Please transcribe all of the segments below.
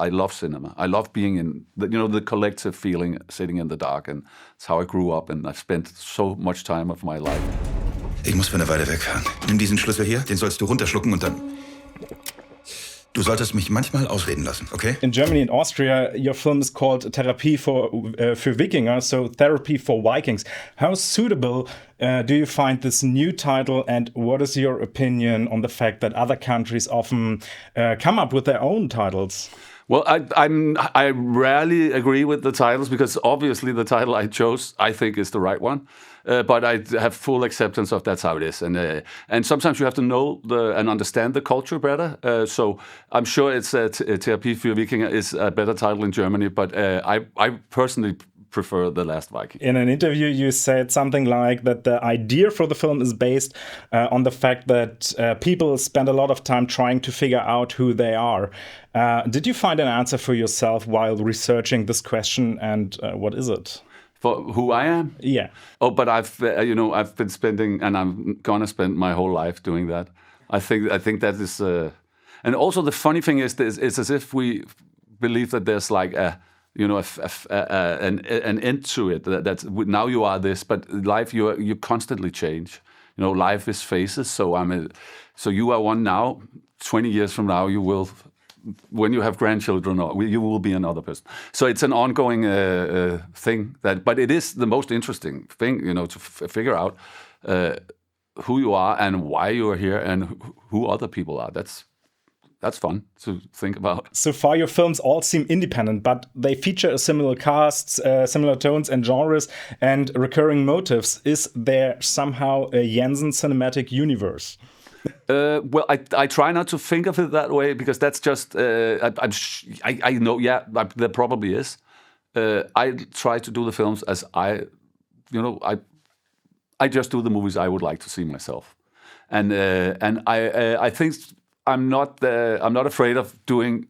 I love cinema. I love being in the collective feeling, sitting in the dark, and it's how I grew up, and I've spent so much time of my life. Ich muss für eine Weile wegfahren. Nimm diesen Schlüssel hier, den sollst du runterschlucken und dann... Du solltest mich manchmal ausreden lassen, okay? In Germany and Austria, your film is called Therapie for Wikinger, so Therapy for Vikings. How suitable do you find this new title, and what is your opinion on the fact that other countries often come up with their own titles? Well, I rarely agree with the titles because obviously the title I chose, I think, is the right one. But I have full acceptance of that's how it is, and sometimes you have to know and understand the culture better. So I'm sure it's Therapie für Wikinger is a better title in Germany, but I personally prefer The Last Viking. In an interview, you said something like that the idea for the film is based on the fact that people spend a lot of time trying to figure out who they are. Did you find an answer for yourself while researching this question, and what is it? For who I am? Yeah. Oh, but I've been spending, and I'm gonna spend my whole life doing that. I think that is, and also the funny thing is, it's as if we believe that there's like an end to it. That now you are this, but life you constantly change. Life is phases. So you are one now. 20 years from now, you will. When you have grandchildren, you will be another person. So it's an ongoing thing. But it is the most interesting thing, to figure out who you are and why you are here and who other people are. That's fun to think about. So far, your films all seem independent, but they feature similar casts, similar tones and genres, and recurring motives. Is there somehow a Jensen cinematic universe? Well, I try not to think of it that way because that's just I know there probably is. I try to do the films as I just do the movies I would like to see myself, and I think I'm not afraid of doing.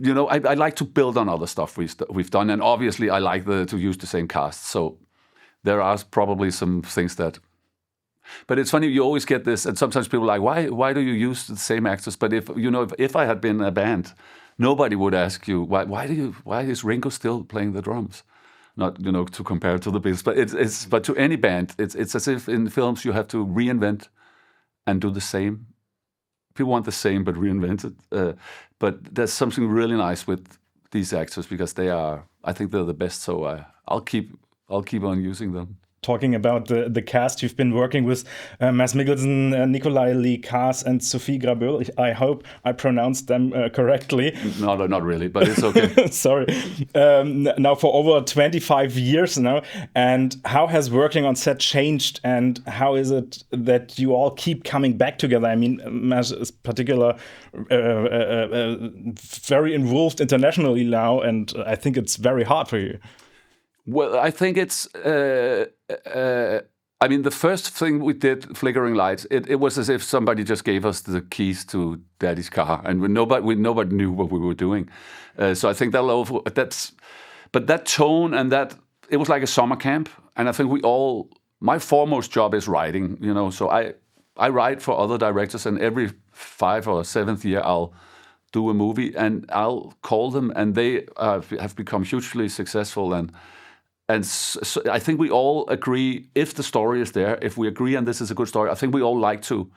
I like to build on other stuff we've done, and obviously I like to use the same cast. So there are probably some things that. But it's funny, you always get this, and sometimes people are like, why do you use the same actors? But if I had been a band, nobody would ask you why is Ringo still playing the drums? Not to compare to the Beatles, but but to any band, it's as if in films you have to reinvent and do the same. People want the same but reinvent it. But there's something really nice with these actors because I think they're the best. So I'll keep on using them. Talking about the cast, you've been working with Mads Mikkelsen, Nikolai Lee Kaas, and Sophie Grabøll. I hope I pronounced them correctly. No, not really, but it's okay. Sorry. Now for over 25 years now. And how has working on set changed? And how is it that you all keep coming back together? I mean, Mads is particularly very involved internationally now, and I think it's very hard for you. Well, I think it's. The first thing we did, Flickering Lights, it was as if somebody just gave us the keys to Daddy's car, and nobody knew what we were doing. So I think but that tone and that it was like a summer camp, and I think my foremost job is writing. So I write for other directors, and every 5th or 7th year I'll do a movie, and I'll call them, and they have become hugely successful And so I think we all agree if the story is there, if we agree and this is a good story, I think we all like to.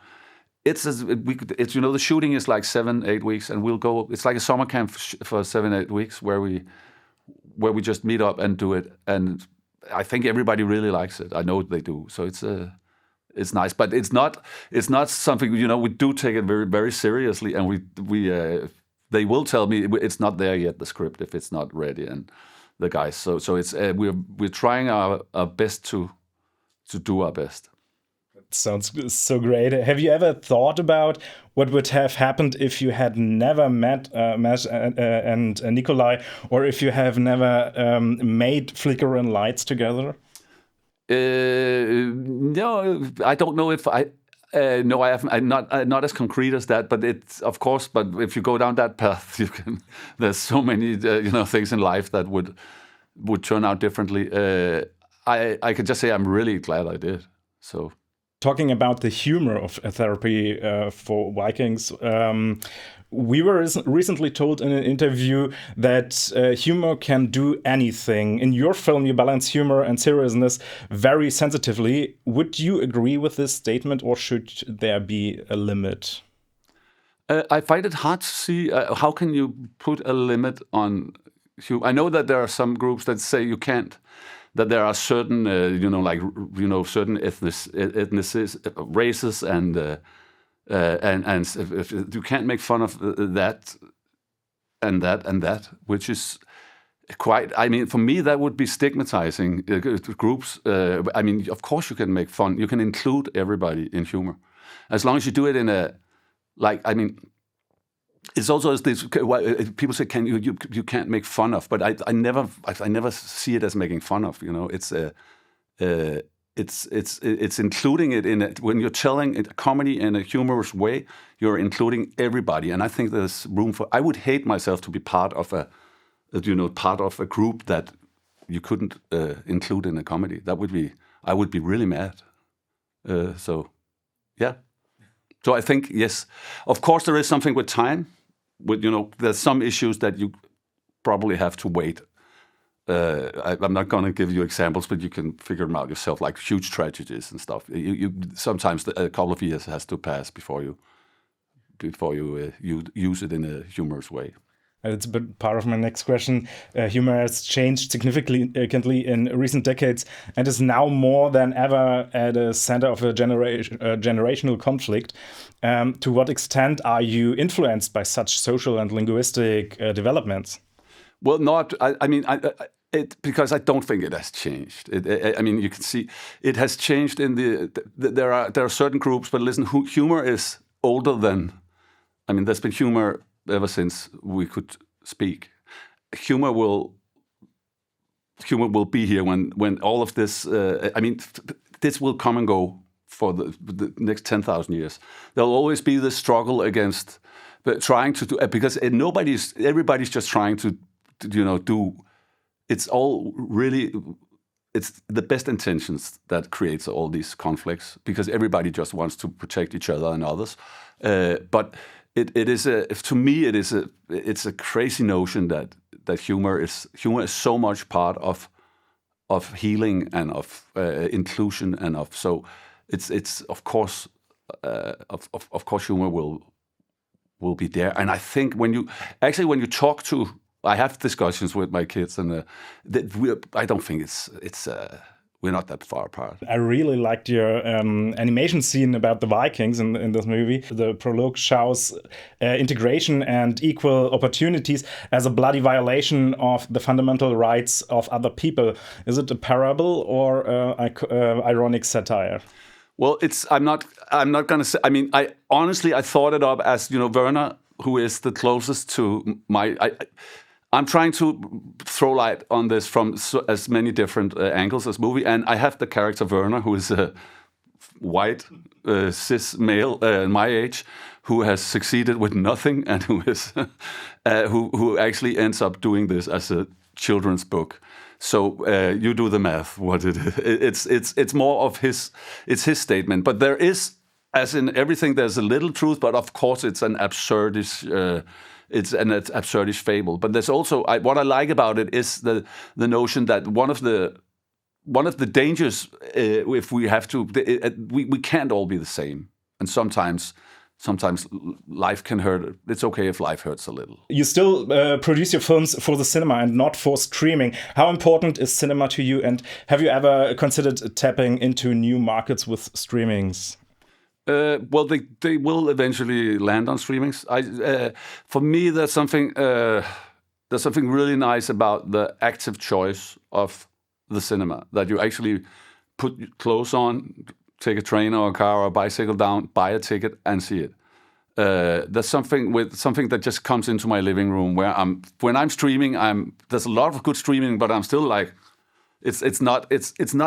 The shooting is like 7-8 weeks, and we'll go. It's like a summer camp for 7-8 weeks where we just meet up and do it. And I think everybody really likes it. I know they do. So it's nice, but it's not something we do take it very very seriously, and they will tell me it's not there yet, the script, if it's not ready, and the guys. So it's we're trying our best to do our best. That sounds so great. Have you ever thought about what would have happened if you had never met Mads and Nikolai, or if you have never made Flickering Lights together? No, I don't know if I. No, I haven't. I'm not as concrete as that, but it's of course. But if you go down that path, there's so many things in life that would turn out differently. I could just say I'm really glad I did. So, talking about the humor of Therapy for Vikings, We were recently told in an interview that humor can do anything. In your film, you balance humor and seriousness very sensitively. Would you agree with this statement, or should there be a limit? I find it hard to see how can you put a limit on humor. I know that there are some groups that say you can't. That there are certain, certain ethnicities, races, and if you can't make fun of that and that and that, which is quite. I mean, for me, that would be stigmatizing groups. I mean, of course, you can make fun. You can include everybody in humor, as long as you do it in a I mean. It's also as this people say, "Can you can't make fun of?" But I never see it as making fun of. It's including it in it when you're telling a comedy in a humorous way. You're including everybody, and I think there's room for. I would hate myself to be part of a group that you couldn't include in a comedy. I would be really mad. So, yeah. So I think yes, of course there is something with time. There's some issues that you probably have to wait. I'm not going to give you examples, but you can figure them out yourself, like huge tragedies and stuff. You sometimes a couple of years has to pass before you use it in a humorous way. It's a bit part of my next question. Humor has changed significantly in recent decades and is now more than ever at the center of a generational conflict. To what extent are you influenced by such social and linguistic developments? Well, not. I mean, because I don't think it has changed. I mean, you can see it has changed in there are certain groups, but listen, humor is older than. I mean, there's been humor ever since we could speak. Humor will be here when all of this. I mean, this will come and go for the next 10,000 years. There'll always be this struggle against trying to do because everybody's just trying to do. It's all really. It's the best intentions that creates all these conflicts because everybody just wants to protect each other and others, but. It is to me it's a crazy notion that humor is so much part of healing and of inclusion and of so it's of course humor will be there, and I think when you talk to I have discussions with my kids and I don't think it's we're not that far apart. I really liked your animation scene about the Vikings in this movie. The prologue shows integration and equal opportunities as a bloody violation of the fundamental rights of other people. Is it a parable or ironic satire? Well, I'm not going to say. I mean, I thought it up as Werner, who is the closest to my. I'm trying to throw light on this from as many different angles as movie, and I have the character Werner, who is a white cis male my age, who has succeeded with nothing, and who is who actually ends up doing this as a children's book. So you do the math. What it is? It's more of his statement, but there is, as in everything, there's a little truth, but of course it's an absurdish. It's an absurdish fable, but there's also what I like about it is the notion that one of the dangers if we have to we can't all be the same, and sometimes life can hurt. It's okay if life hurts a little. You still produce your films for the cinema and not for streaming. How important is cinema to you, and have you ever considered tapping into new markets with streamings? Well, they will eventually land on streamings. For me, there's something really nice about the active choice of the cinema, that you actually put clothes on, take a train or a car or a bicycle down, buy a ticket, and see it. There's something that just comes into my living room where when I'm streaming. There's a lot of good streaming, but I'm still like, it's not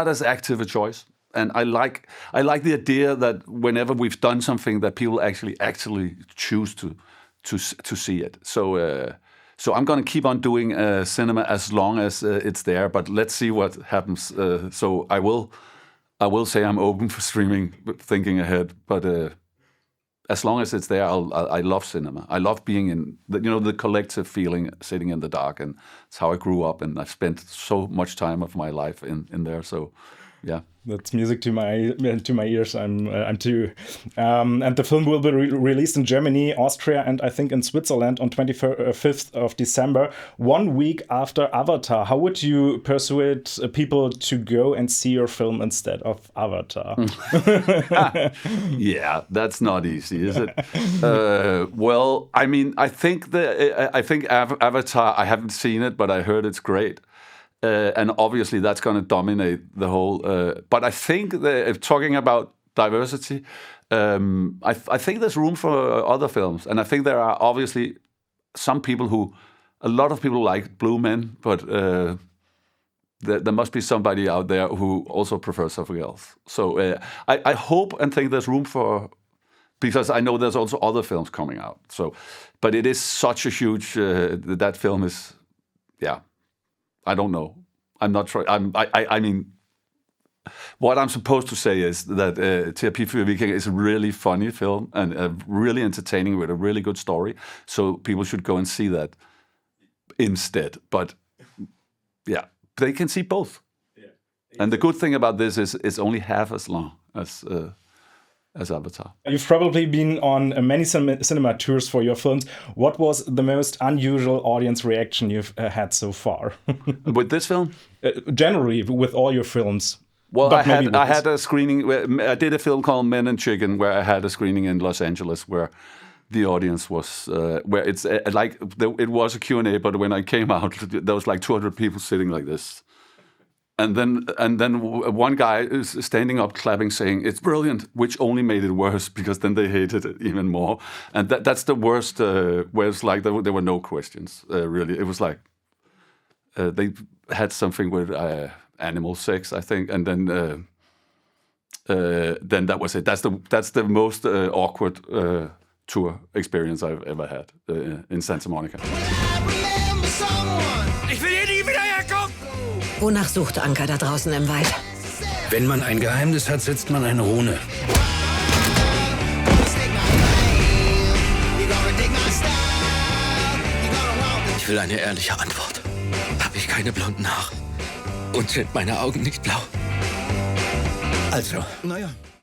as active a choice. And I like the idea that whenever we've done something, that people actually choose to see it. So I'm going to keep on doing cinema as long as it's there. But let's see what happens. So I will say I'm open for streaming, thinking ahead. But as long as it's there, I love cinema. I love being in the collective feeling, sitting in the dark, and it's how I grew up, and I've spent so much time of my life in there. So, yeah. That's music to my ears. I'm too. And the film will be released in Germany, Austria, and I think in Switzerland on 25th of December, 1 week after Avatar. How would you persuade people to go and see your film instead of Avatar? Yeah, that's not easy, is it? Well, I mean, I think Avatar. I haven't seen it, but I heard it's great. And obviously that's going to dominate the whole. But I think that talking about diversity, I think there's room for other films, and I think there are obviously a lot of people like blue men, but there must be somebody out there who also prefers something else. So I hope and think there's room for, because I know there's also other films coming out. So, but it is such a huge that film is, yeah. I don't know. I'm not sure. I mean, what I'm supposed to say is that Therapie for Viking is a really funny film and really entertaining with a really good story. So people should go and see that instead. But yeah, they can see both. Yeah. And the good thing about this is it's only half as long as Avatar. You've probably been on many cinema tours for your films. What was the most unusual audience reaction you've had so far? With this film? Generally, with all your films. Well, I had a screening. I did a film called Men and Chicken, where I had a screening in Los Angeles, where the audience was, where it's it was a Q&A, but when I came out, there was like 200 people sitting like this. And then one guy is standing up, clapping, saying, "It's brilliant," which only made it worse, because then they hated it even more. And that's the worst, where it's like there were no questions, really. It was like they had something with animal sex, I think, and then that was it. That's the most awkward tour experience I've ever had in Santa Monica. Ich will hier nie wieder herkommen! Wonach sucht Anker da draußen im Wald? Wenn man ein Geheimnis hat, setzt man eine Rune. Ich will eine ehrliche Antwort. Habe ich keine blonden Haare? Und sind meine Augen nicht blau? Also, Naja.